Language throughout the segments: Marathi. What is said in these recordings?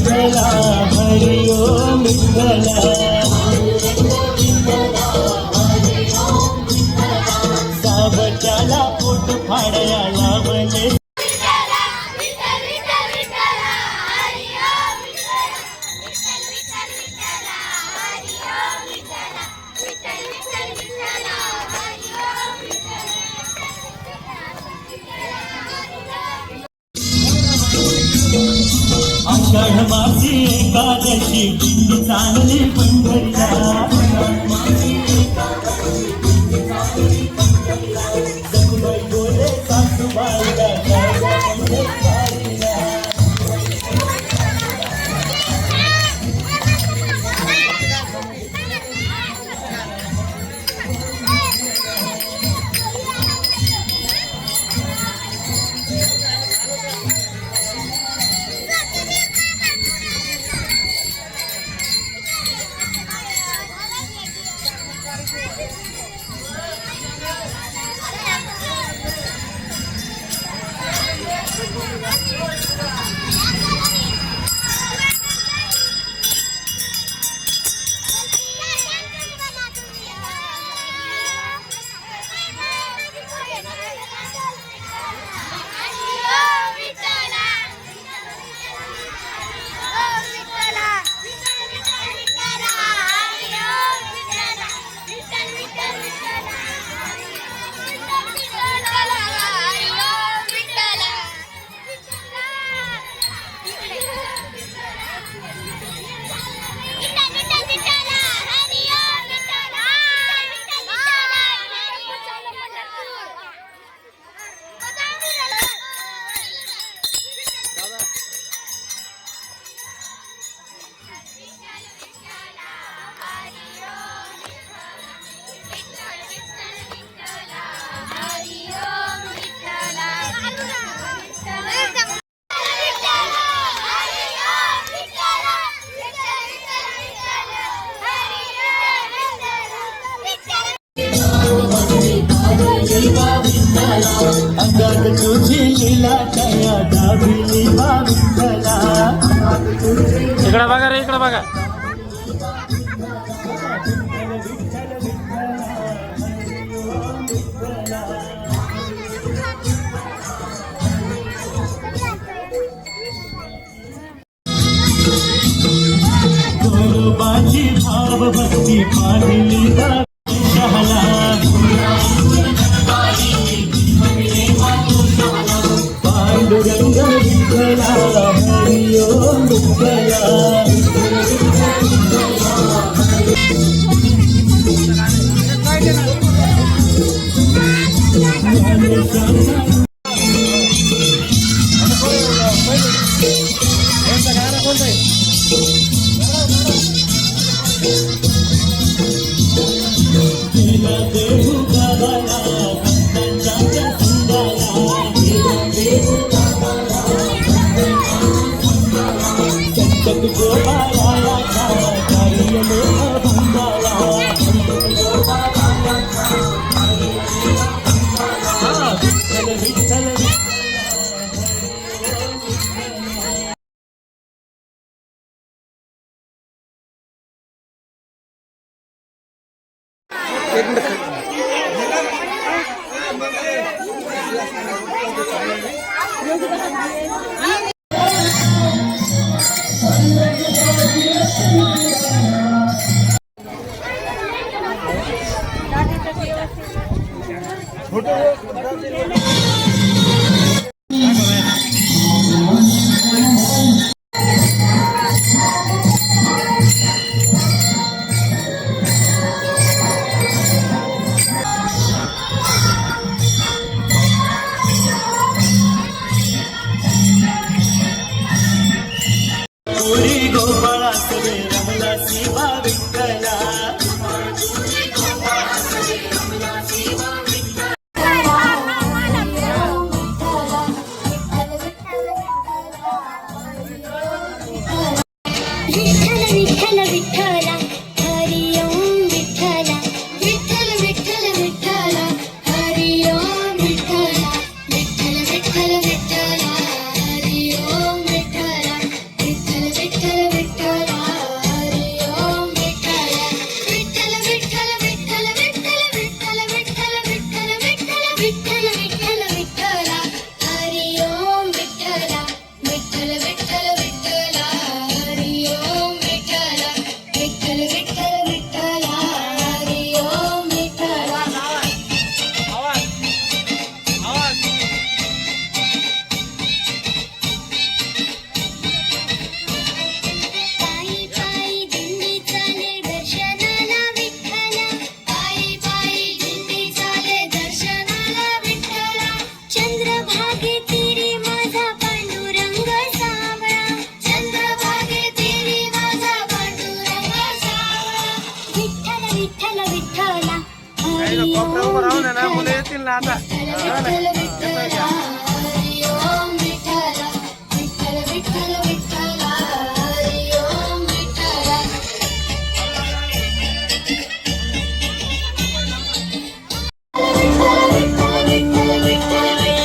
विठ्ठला हरी ओम विठ्ठला सावच्याला पोट फाडया लावले आषाढ मासी एकादशी दिंडी चालली पंढरीला सखुबाई बोले सासूबाईला अंगात तुझी लीला छाया दाबिली बा विठ्ठला इकडे बघा रे इकडे बघा गोरोबाची भाव भक्ती पाहिली बा विठ्ठला पांडुरंग विठ्ठला हरी ओम विठ्ठला विठ्ठल विठ्ठल विठ्ठला काही लोक कोपऱ्यावर राहून आहे ना मुलं येतील ना आता विठ्ठल विठ्ठला हरी ओम विठ्ठला विठ्ठल विठ्ठल विठ्ठला हरी ओम विठ्ठला विठ्ठल विठ्ठल विठ्ठल विठ्ठल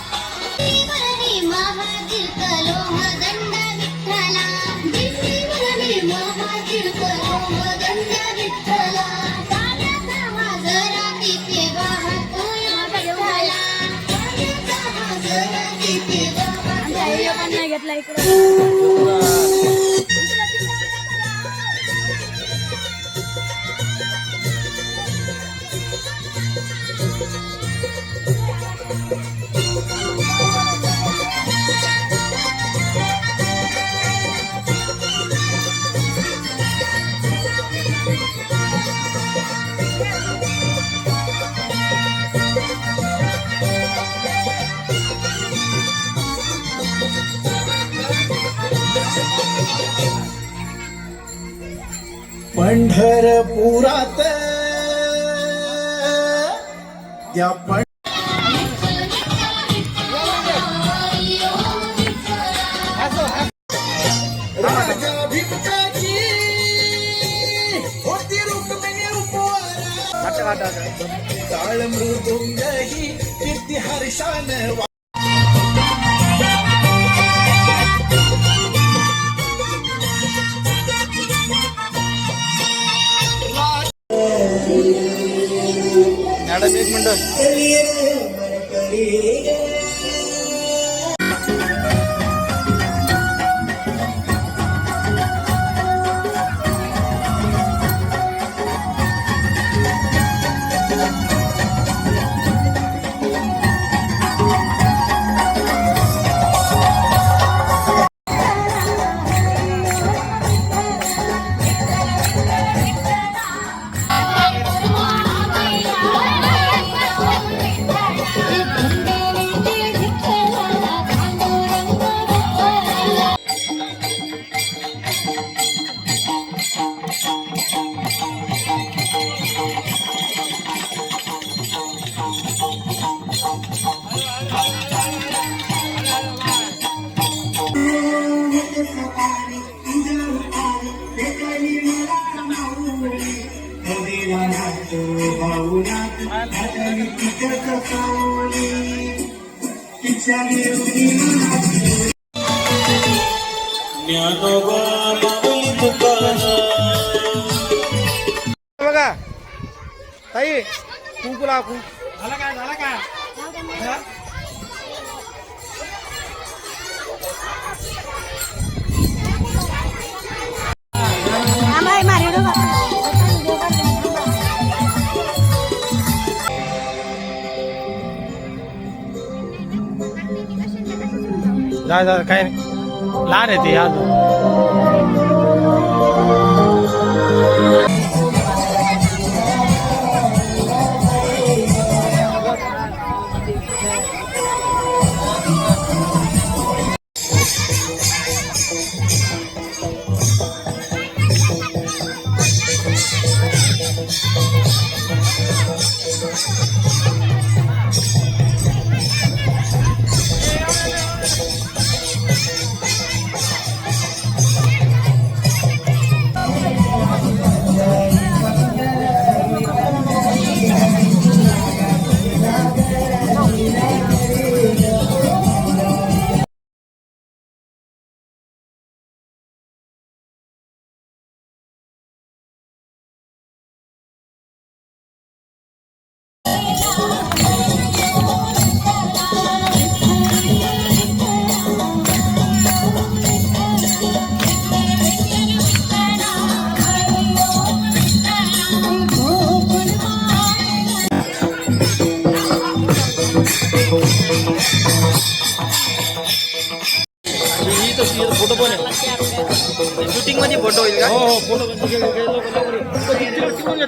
दिल्लीवरी महातीर्थ लोहदंड विठ्ठला दिल्लीवरी महातीर्थ लोहदंड विठ्ठला पाण्याचा हा जरा तिथे वाहतोय विठ्ठला पाण्याचा हा जरा तिथे वाहतोय घेतला इकडे पंढरपुरात त्या राजा भिमकाची होती रुक्मिणी उपवारा ताळ मृदुंग ही कीर्ती हर्षान मॅडम एक मिनिट बघा ताई कुंकू लाव झाला का जा काय लहान आहे ते अजून एडिटिंग मध्ये फोटो होईल का? हो हो फोटो तिकडून घ्या.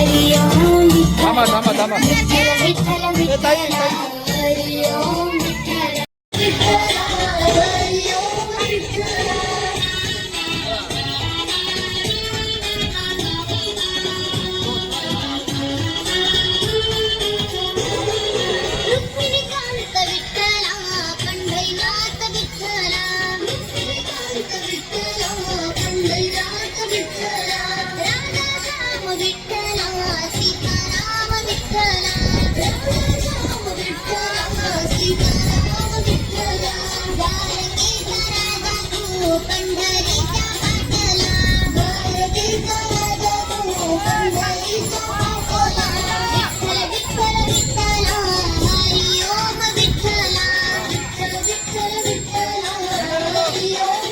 थांबा थांबा थांबा. विठ्ठल विठ्ठल ए, ताई, विठ्ठल ताई. हरी ओम विठ्ठल विठ्ठल हरी ओम विठ्ठल रुक्मिणीकांत विठ्ठला पंढरीनाथ विठ्ठला रुक्मिणीकांत विठ्ठला पंढरीनाथ विठ्ठला राधाश्याम विठ्ठला सीताराम विठ्ठला राधाश्याम विठ्ठला सीताराम विठ्ठला द्वारकेचा राजा तू पंढरीच्या पाटला द्वारकेचा राजा तू पंढरीच्या पाटला विठ्ठल विठ्ठल विठ्ठला हरी ओम विठ्ठला विठ्ठल विठ्ठल विठ्ठला हरी ओम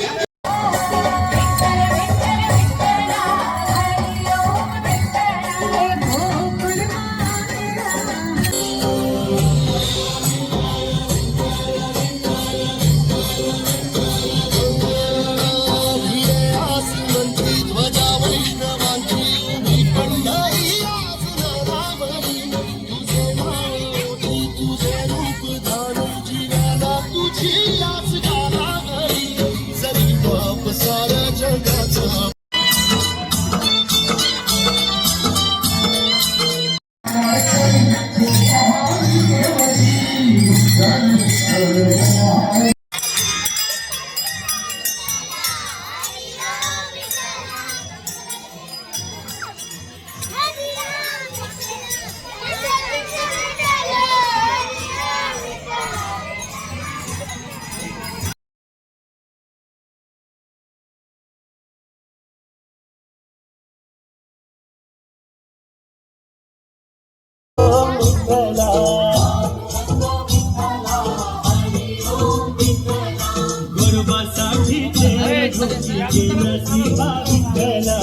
गुरुबासाठी ते घोषीचे नशिबा विठ्ठला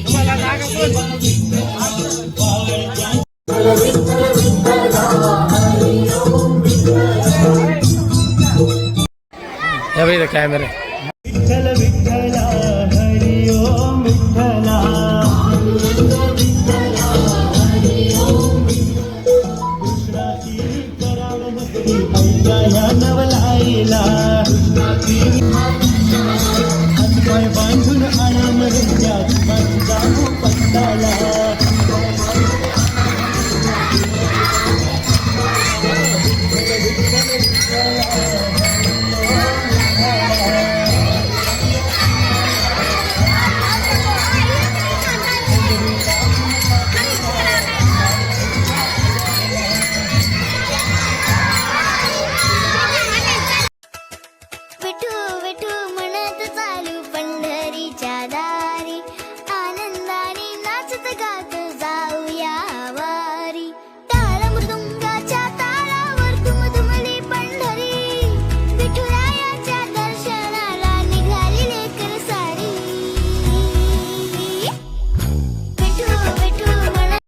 तुम्हाला जागा कोण? या बाई कॅमेरा. विठ्ठल विठ्ठला हरी ओम विठ्ठला कृष्णाची कराड भक्ती ऐका या नवलाईला